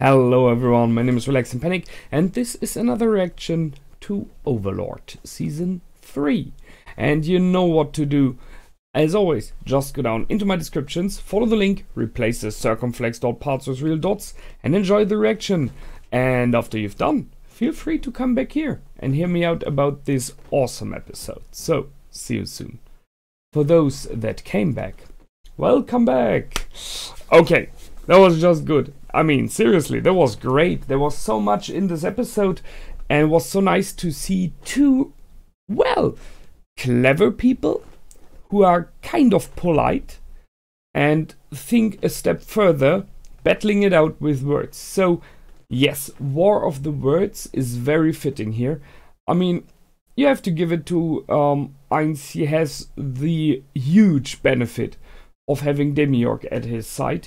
Hello everyone, my name is Relax and Panic, and this is another reaction to Overlord Season 3. And you know what to do. As always, just go down into my descriptions, follow the link, replace the circumflex dot parts with real dots, and enjoy the reaction. And after you've done, feel free to come back here and hear me out about this awesome episode. So, see you soon. For those that came back, welcome back! Okay, that was just good. I mean, seriously, that was great. There was so much in this episode, and it was so nice to see two, well, clever people who are kind of polite and think a step further, battling it out with words. So, yes, War of the Words is very fitting here. I mean, you have to give it to Ainz. He has the huge benefit of having Demiurge at his side,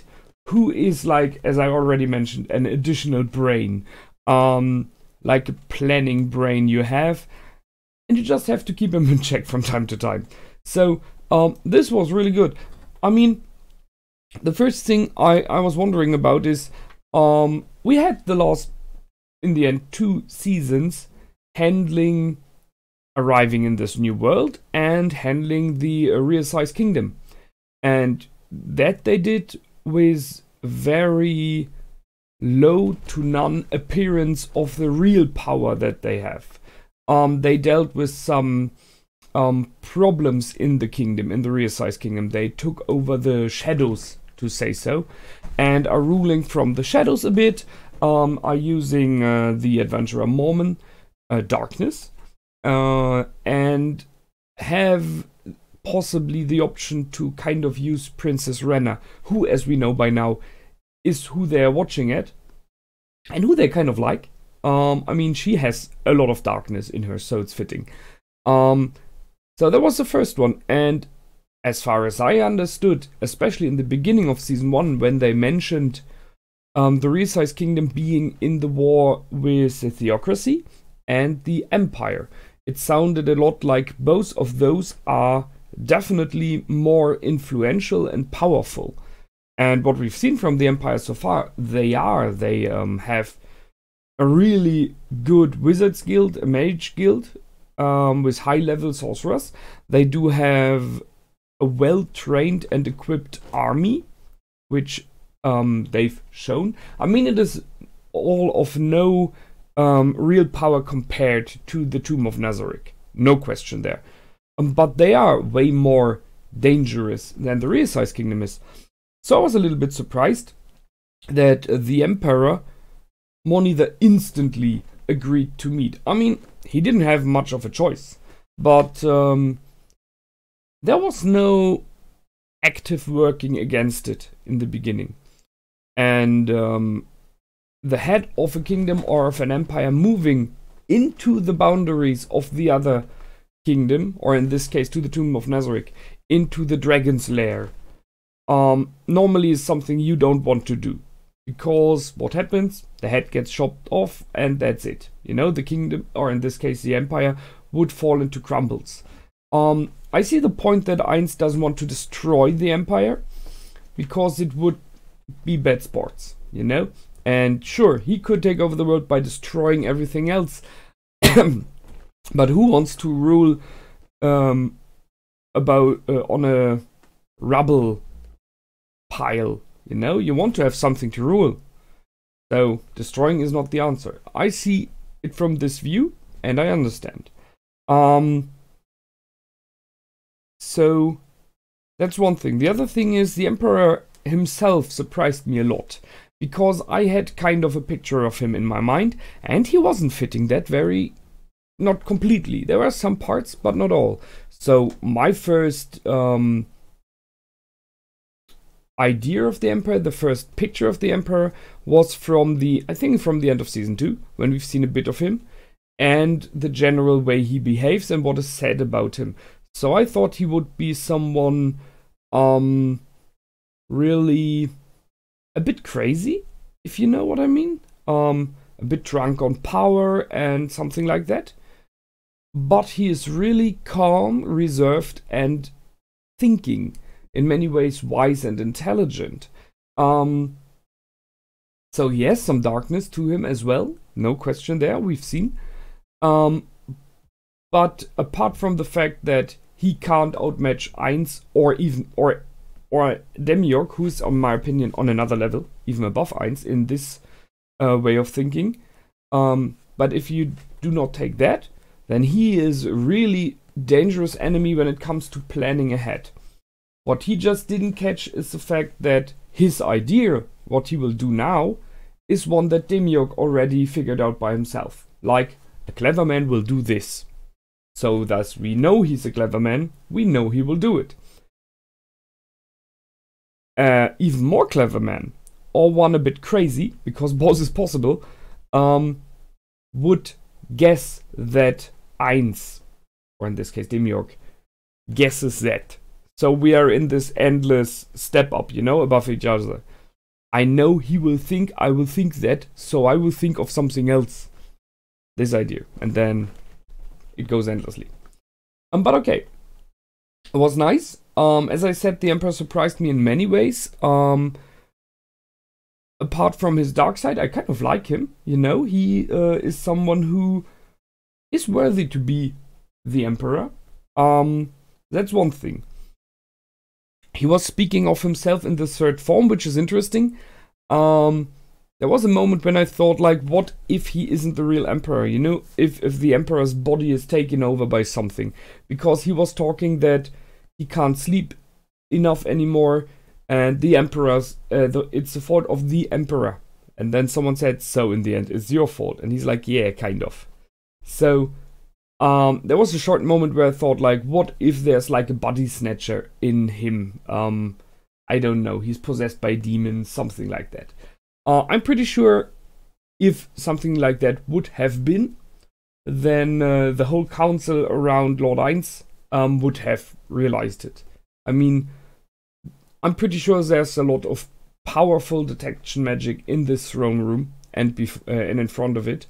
who is, like, as I already mentioned, an additional brain, like a planning brain you have, and you just have to keep him in check from time to time. So this was really good. I mean, the first thing I was wondering about is we had the last, in the end, 2 seasons handling arriving in this new world and handling the real-size kingdom, and that they did with very low to none appearance of the real power that they have. They dealt with some problems in the kingdom, in the real-size kingdom. They took over the shadows, to say so, and are ruling from the shadows a bit, are using the adventurer Mormon darkness, and have possibly the option to kind of use Princess Renner, who, as we know by now, is who they are watching at, and who they kind of like. I mean, she has a lot of darkness in her, so it's fitting. So that was the first one, and as far as I understood, especially in the beginning of Season 1, when they mentioned the real-size kingdom being in the war with the Theocracy and the Empire, it sounded a lot like both of those are definitely more influential and powerful. And what we've seen from the Empire so far, they have a really good Wizards Guild, a Mage Guild, with high-level sorcerers. They do have a well-trained and equipped army, which they've shown. I mean, it is all of no real power compared to the Tomb of Nazarick. No question there. But they are way more dangerous than the real-size kingdom is. So I was a little bit surprised that the Emperor Moneither instantly agreed to meet. I mean, he didn't have much of a choice, but there was no active working against it in the beginning. And the head of a kingdom or of an empire moving into the boundaries of the other kingdom, or in this case to the Tomb of Nazarick, into the dragon's lair, normally is something you don't want to do, because what happens? The head gets chopped off and that's it. You know, the kingdom, or in this case the empire, would fall into crumbles. I see the point that Ainz doesn't want to destroy the empire, because it would be bad sports, you know? And sure, he could take over the world by destroying everything else, but who wants to rule on a rubble pile? You know, you want to have something to rule. So destroying is not the answer. I see it from this view, and I understand. So that's one thing. The other thing is the Emperor himself surprised me a lot, because I had kind of a picture of him in my mind, and he wasn't fitting that very, not completely. There were some parts, but not all. So my first idea of the Emperor, the first picture of the Emperor, was from I think from the end of Season 2, when we've seen a bit of him, and the general way he behaves and what is said about him. So I thought he would be someone really a bit crazy, if you know what I mean. A bit drunk on power and something like that. But he is really calm, reserved, and thinking. In many ways wise and intelligent. So he has some darkness to him as well. No question there, we've seen. But apart from the fact that he can't outmatch Ainz or Demiurg, who's, in my opinion, on another level, even above Ainz in this way of thinking. But if you do not take that, then he is a really dangerous enemy when it comes to planning ahead. What he just didn't catch is the fact that his idea, what he will do now, is one that Demiurg already figured out by himself. Like, a clever man will do this. So thus we know he's a clever man, we know he will do it. Even more clever man, or one a bit crazy, because both is possible, would guess that Ainz, or in this case Demiurg, guesses that. So we are in this endless step up, you know, above each other. I know he will think, I will think that, so I will think of something else. This idea. And then it goes endlessly. But okay. It was nice. As I said, the Emperor surprised me in many ways. Apart from his dark side, I kind of like him. You know, he is someone who is worthy to be the Emperor. That's one thing. He was speaking of himself in the third form, which is interesting. There was a moment when I thought, like, what if he isn't the real Emperor? You know, if the Emperor's body is taken over by something. Because he was talking that he can't sleep enough anymore, and the Emperor's, it's the fault of the Emperor. And then someone said, so in the end, it's your fault. And he's like, yeah, kind of. So, there was a short moment where I thought, like, what if there's like a body snatcher in him? I don't know, he's possessed by demons, something like that. I'm pretty sure if something like that would have been, then the whole council around Lord Ainz would have realized it. I mean, I'm pretty sure there's a lot of powerful detection magic in this throne room and in front of it.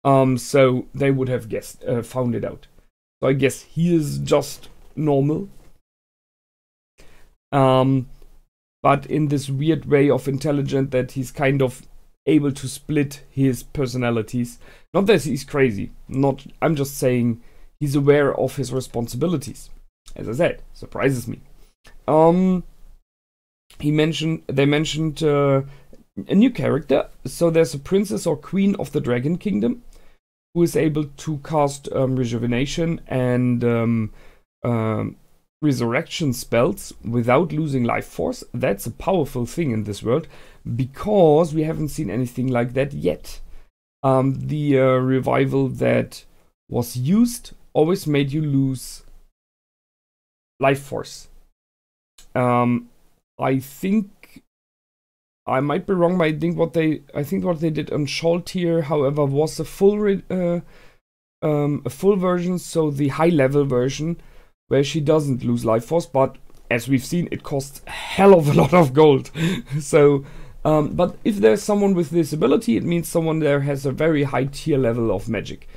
So they would have found it out. So I guess he is just normal. But in this weird way of intelligent that he's kind of able to split his personalities. Not that he's crazy. I'm just saying he's aware of his responsibilities. As I said, surprises me. They mentioned a new character. So there's a princess or queen of the Dragon Kingdom who is able to cast rejuvenation and resurrection spells without losing life force. That's a powerful thing in this world because we haven't seen anything like that yet. The revival that was used always made you lose life force. I think I might be wrong, but I think what they did on Schaltir, however, was a full version, so the high level version, where she doesn't lose life force, but as we've seen, it costs a hell of a lot of gold. So, but if there's someone with this ability, it means someone there has a very high tier level of magic,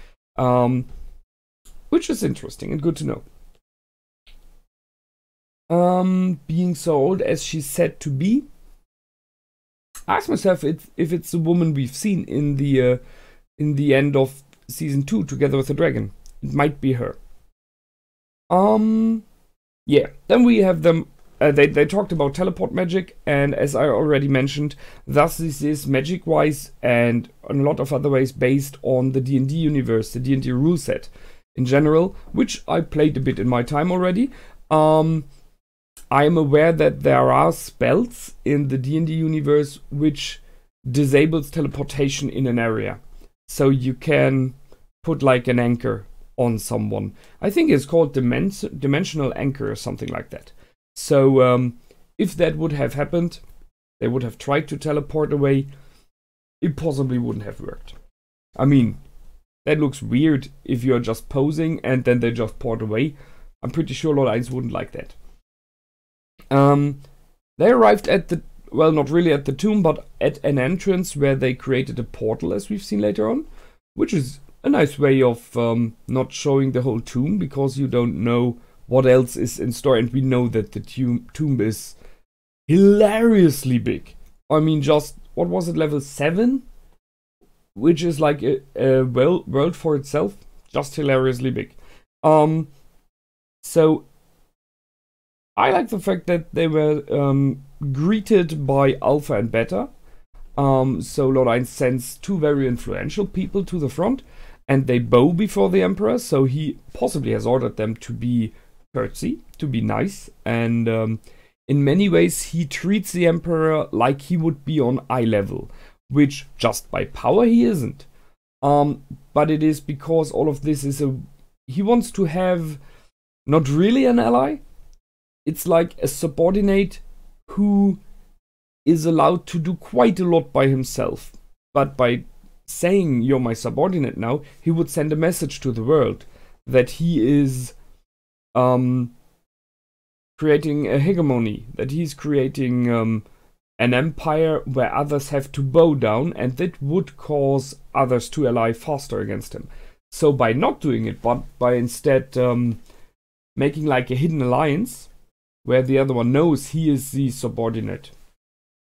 which is interesting and good to know. Being so old as she's said to be, I ask myself if it's the woman we've seen in the end of season 2 together with the dragon. It might be her. Yeah. Then we have them. They talked about teleport magic, and as I already mentioned, thus this is magic-wise and in a lot of other ways based on the D&D universe, the D&D rule set in general, which I played a bit in my time already. I am aware that there are spells in the D&D universe which disables teleportation in an area. So you can put like an anchor on someone. I think it's called dimensional anchor or something like that. So if that would have happened, they would have tried to teleport away. It possibly wouldn't have worked. I mean, that looks weird if you're just posing and then they just port away. I'm pretty sure Lord Ainz wouldn't like that. They arrived at the, well, not really at the tomb, but at an entrance where they created a portal, as we've seen later on, which is a nice way of not showing the whole tomb, because you don't know what else is in store, and we know that the tomb is hilariously big. I mean, just what was it, level 7? Which is like a world for itself. Just hilariously big. So I like the fact that they were greeted by Alpha and Beta. So Lord Ein sends 2 very influential people to the front, and they bow before the Emperor, so he possibly has ordered them to be courtesy, to be nice, and in many ways he treats the Emperor like he would be on eye level, which just by power he isn't. But it is because all of this is he wants to have not really an ally. It's like a subordinate who is allowed to do quite a lot by himself. But by saying you're my subordinate now, he would send a message to the world that he is creating a hegemony, that he's creating an empire where others have to bow down, and that would cause others to ally faster against him. So by not doing it, but by instead making like a hidden alliance, where the other one knows he is the subordinate,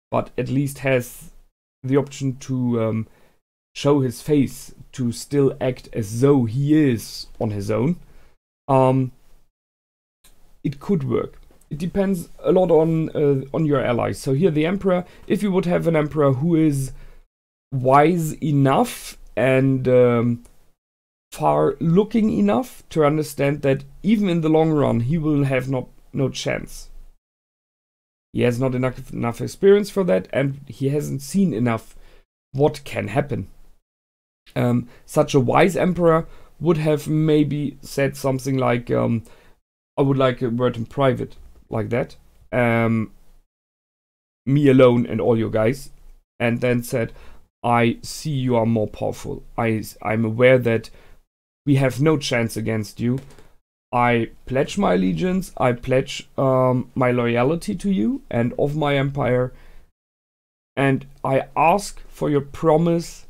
but at least has the option to show his face, to still act as though he is on his own, it could work. It depends a lot on your allies. So here the Emperor, if you would have an Emperor who is wise enough and far-looking enough to understand that even in the long run he will have no chance. He has not enough experience for that, and he hasn't seen enough what can happen. Such a wise Emperor would have maybe said something like, I would like a word in private, like that. Me alone and all you guys. And then said, I see you are more powerful. I'm aware that we have no chance against you. I pledge my allegiance, I pledge my loyalty to you and of my empire, and I ask for your promise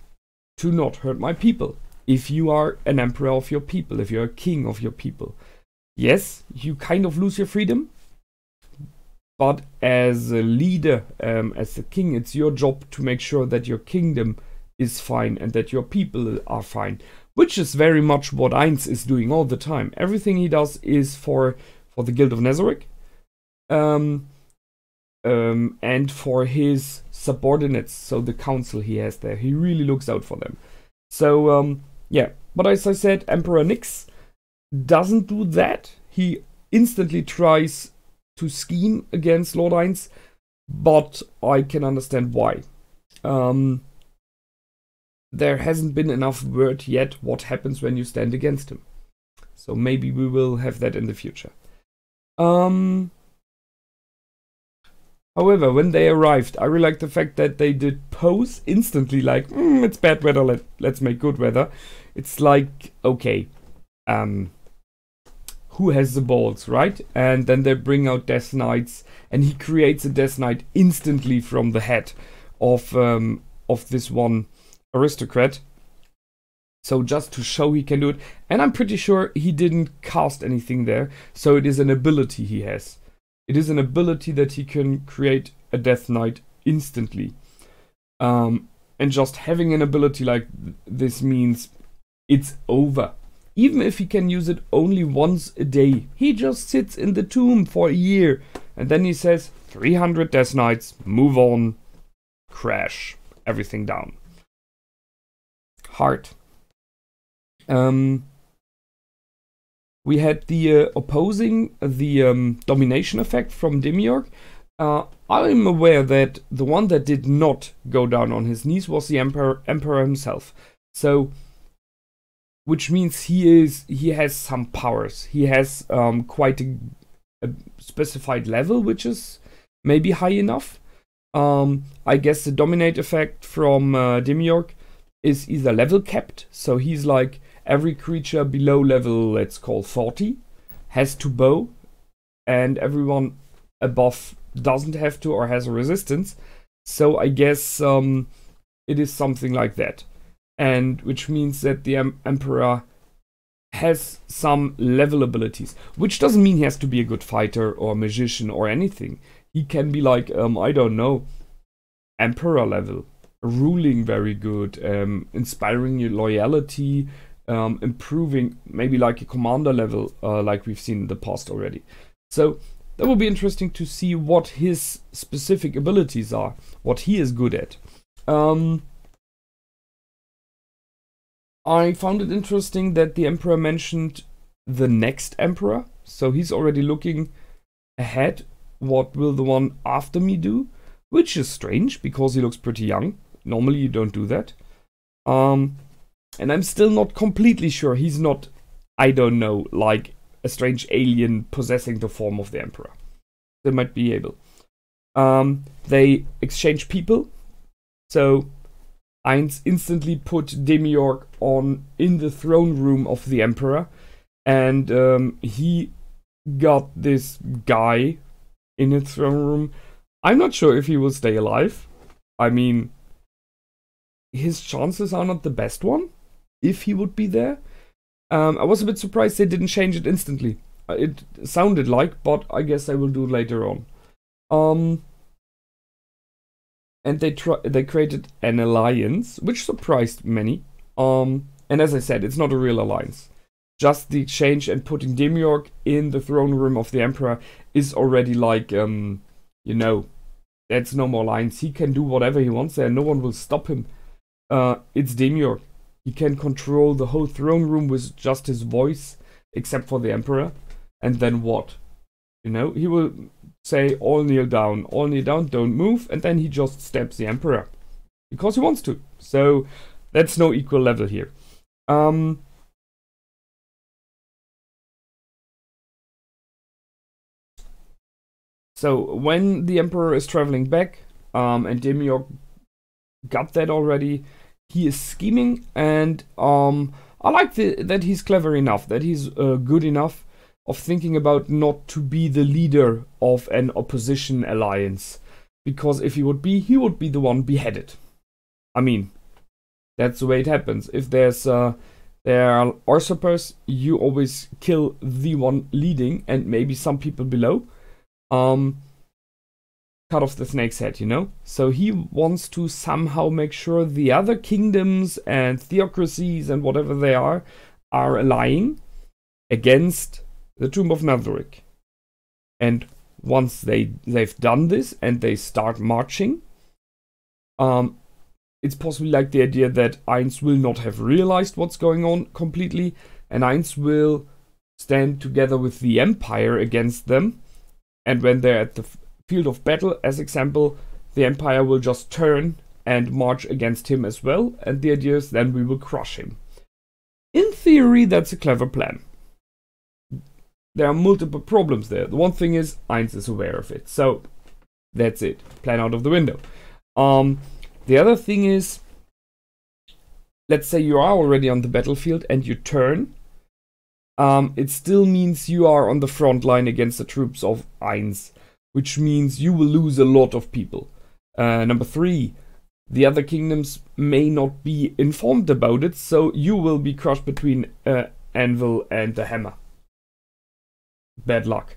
to not hurt my people. If you are an emperor of your people, if you're a king of your people. Yes, you kind of lose your freedom, but as a leader, as a king, it's your job to make sure that your kingdom is fine and that your people are fine. Which is very much what Eins is doing all the time. Everything he does is for the Guild of Nazarick, and for his subordinates, so the council he has there. He really looks out for them. So, yeah. But as I said, Emperor Nyx doesn't do that. He instantly tries to scheme against Lord Eins, but I can understand why. There hasn't been enough word yet what happens when you stand against him. So maybe we will have that in the future. However, when they arrived, I really liked the fact that they did pose instantly like, it's bad weather, let's make good weather. It's like, okay, who has the balls, right? And then they bring out Death Knights, and he creates a Death Knight instantly from the head of this one aristocrat. So just to show he can do it. And I'm pretty sure he didn't cast anything there. So it is an ability he has. It is an ability that he can create a Death Knight instantly. And just having an ability like this means it's over. Even if he can use it only once a day. He just sits in the tomb for a year. And then he says, 300 Death Knights, move on, crash, everything down. Hard. We had the opposing the domination effect from Demiurge. I'm aware that the one that did not go down on his knees was the emperor himself. So, which means he has some powers. He has quite a specified level, which is maybe high enough. I guess the dominate effect from Demiurge is either level capped, so he's like every creature below level, let's call 40, has to bow, and everyone above doesn't have to or has a resistance. So I guess it is something like that, and which means that the Emperor has some level abilities, which doesn't mean he has to be a good fighter or magician or anything. He can be like, I don't know, emperor level, ruling very good, inspiring your loyalty, improving maybe like a commander level, like we've seen in the past already. So that will be interesting to see what his specific abilities are, what he is good at. I found it interesting that the Emperor mentioned the next Emperor, so he's already looking ahead. What will the one after me do? Which is strange, because he looks pretty young. Normally you don't do that. And I'm still not completely sure he's not, I don't know, like a strange alien possessing the form of the Emperor. They might be able. They exchange people. So Ainz instantly put Demiurg in the throne room of the Emperor, and he got this guy in the throne room. I'm not sure if he will stay alive. I mean, his chances are not the best one, if he would be there. I was a bit surprised they didn't change it instantly. It sounded like, but I guess I will do later on. And they created an alliance, which surprised many. And as I said, it's not a real alliance. Just the exchange and putting Demiurg in the throne room of the Emperor is already like, you know, that's no more alliance. He can do whatever he wants there. No one will stop him. It's Demiurg. He can control the whole throne room with just his voice, except for the Emperor. And then what? You know, he will say, all kneel down, don't move, and then he just stabs the Emperor. Because he wants to. So, that's no equal level here. So, when the Emperor is traveling back, and Demiurg got that already, he is scheming, and I like that he's clever enough, that he's good enough of thinking about not to be the leader of an opposition alliance. Because if he would be the one beheaded. I mean, that's the way it happens. If there are usurpers, you always kill the one leading and maybe some people below. Cut off the snake's head, you know? So he wants to somehow make sure the other kingdoms and theocracies and whatever they are allying against the Tomb of Nazarick. And once they've done this and they start marching, it's possibly like the idea that Ainz will not have realized what's going on completely, and Ainz will stand together with the Empire against them, and when they're at the field of battle, as example, the Empire will just turn and march against him as well, and the idea is then we will crush him. In theory, that's a clever plan. There are multiple problems there. The one thing is, Ainz is aware of it. So, that's it. Plan out of the window. The other thing is, let's say you are already on the battlefield and you turn. It still means you are on the front line against the troops of Ainz, which means you will lose a lot of people. Number 3, the other kingdoms may not be informed about it, so you will be crushed between Anvil and the Hammer. Bad luck.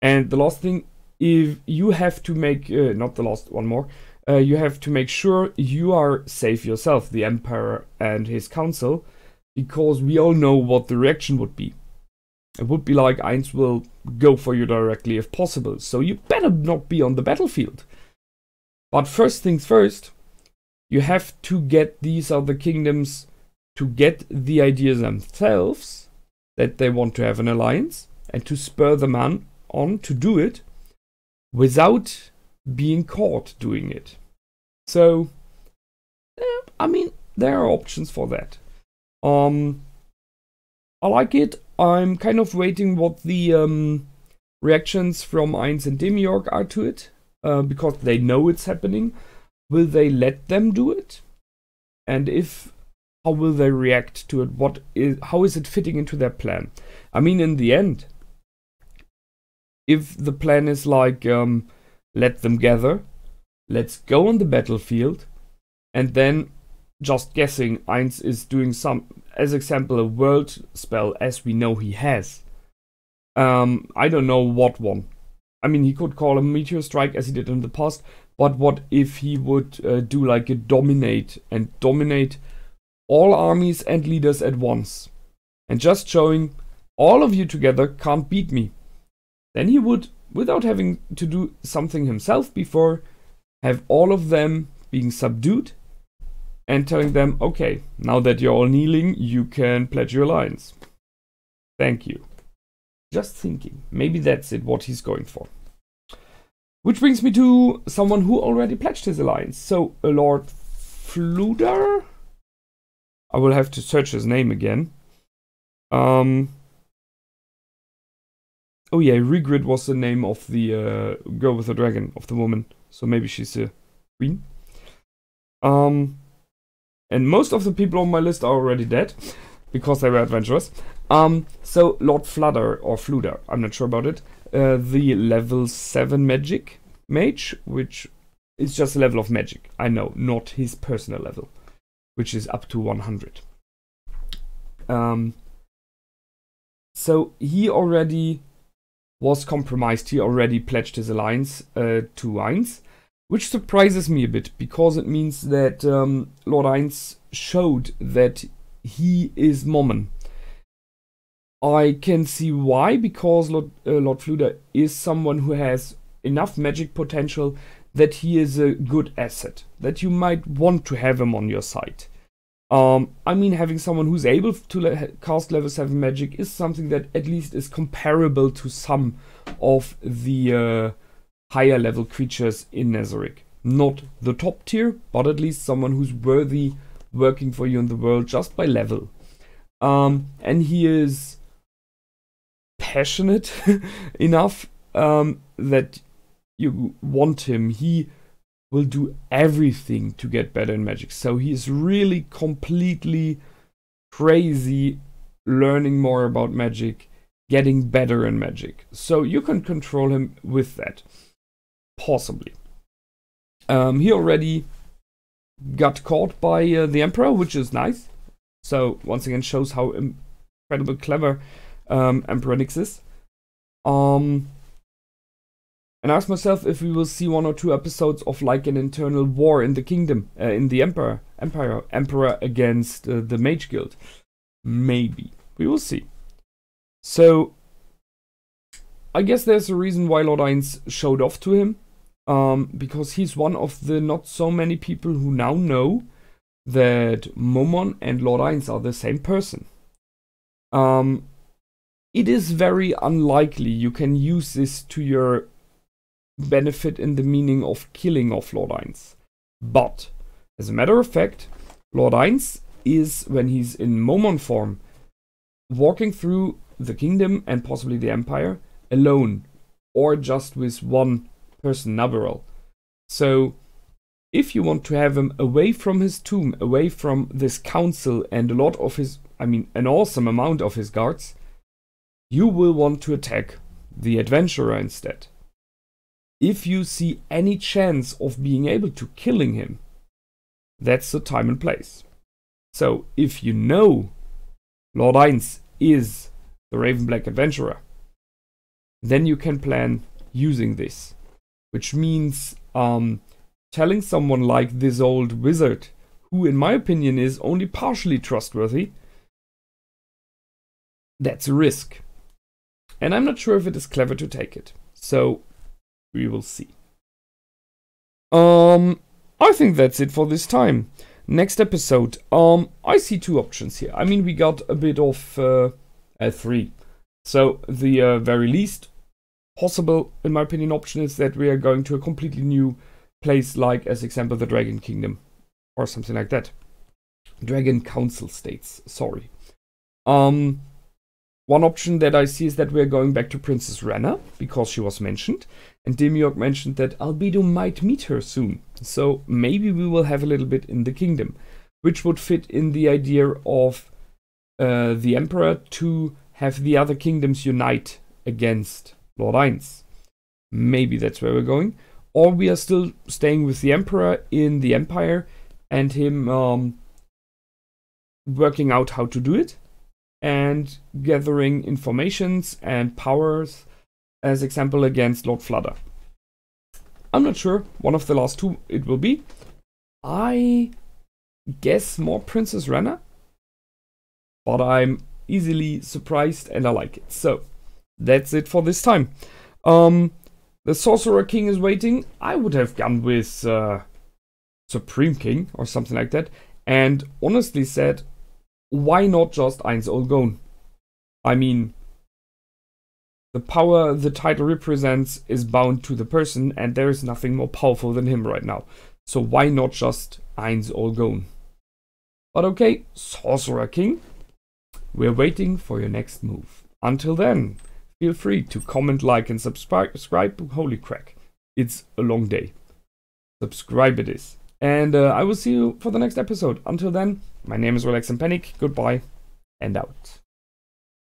And the last thing, if you have to make, not the last, one more, you have to make sure you are safe yourself, the Emperor and his council, because we all know what the reaction would be. It would be like Ainz will go for you directly if possible, so you better not be on the battlefield. But first things first, you have to get these other kingdoms to get the idea themselves that they want to have an alliance, and to spur them on to do it without being caught doing it. So, I mean, there are options for that. I like it. I'm kind of waiting what the reactions from Ainz and Demiurg are to it, because they know it's happening. Will they let them do it? And if, how will they react to it? How is it fitting into their plan? I mean, in the end, if the plan is like, let them gather, let's go on the battlefield, and then, just guessing, Ainz is doing some, as example, a world spell, as we know he has. I don't know what one. I mean, he could call a meteor strike, as he did in the past, but what if he would do like a dominate and dominate all armies and leaders at once, and just showing all of you together can't beat me. Then he would, without having to do something himself before, have all of them being subdued and telling them, okay, now that you're all kneeling, you can pledge your alliance. Thank you. Just thinking. Maybe that's it, what he's going for. Which brings me to someone who already pledged his alliance. So, Lord Fluder? I will have to search his name again. Oh yeah, Regrid was the name of the girl with the dragon, of the woman. So maybe she's a queen. And most of the people on my list are already dead, because they were adventurers. So Lord Fludder, or Fluder, I'm not sure about it. The level 7 magic mage, which is just a level of magic. I know, not his personal level, which is up to 100. So he already was compromised. He already pledged his alliance to Ainz, which surprises me a bit, because it means that Lord Ainz showed that he is Mormon. I can see why, because Lord Fluder is someone who has enough magic potential that he is a good asset, that you might want to have him on your side. I mean, having someone who's able to cast level 7 magic is something that at least is comparable to some of the higher level creatures in Nazarick. Not the top tier, but at least someone who's worthy working for you in the world just by level. And he is passionate enough that you want him. He will do everything to get better in magic. So he is really completely crazy learning more about magic, getting better in magic. So you can control him with that. Possibly. He already got caught by the Emperor, which is nice. So once again shows how incredibly clever Emperor Nyx is. And I ask myself if we will see 1 or 2 episodes of like an internal war in the kingdom, in the Emperor against the Mage Guild. Maybe. We will see. So, I guess there's a reason why Lord Ainz showed off to him. Because he's one of the not so many people who now know that Momon and Lord Ainz are the same person. It is very unlikely you can use this to your benefit in the meaning of killing off Lord Ainz. But, as a matter of fact, Lord Ainz is, when he's in Momon form, walking through the kingdom and possibly the empire alone, or just with one person, Navarral. So, if you want to have him away from his tomb, away from this council and a lot of his, an awesome amount of his guards, you will want to attack the adventurer instead. If you see any chance of being able to killing him, that's the time and place. So, if you know Lord Ainz is the Raven Black Adventurer, then you can plan using this. Which means telling someone like this old wizard, who in my opinion is only partially trustworthy, that's a risk. And I'm not sure if it is clever to take it. So, we will see. I think that's it for this time. Next episode, I see 2 options here. We got a bit of 3. So, the very least possible, in my opinion, option is that we are going to a completely new place, like, as example, the Dragon Kingdom. Or something like that. Dragon Council States, sorry. One option that I see is that we're going back to Princess Renner, because she was mentioned. And Demiurg mentioned that Albedo might meet her soon. So maybe we will have a little bit in the kingdom. Which would fit in the idea of the Emperor to have the other kingdoms unite against Lord Ainz. Maybe that's where we're going. Or we are still staying with the Emperor in the Empire and him working out how to do it. And gathering informations and powers, as example, against Lord Fludder. I'm not sure. One of the last two it will be. I guess more Princess Renner. But I'm easily surprised and I like it. So, that's it for this time. The Sorcerer King is waiting. I would have gone with Supreme King or something like that. And honestly said, why not just Eins Olgon? I mean, the power the title represents is bound to the person, and there is nothing more powerful than him right now. So why not just Eins Olgon? But okay, Sorcerer King, we're waiting for your next move. Until then, feel free to comment, like, and subscribe. Holy crack, it's a long day. Subscribe it is. And I will see you for the next episode. Until then, my name is Relax and Panic. Goodbye and out.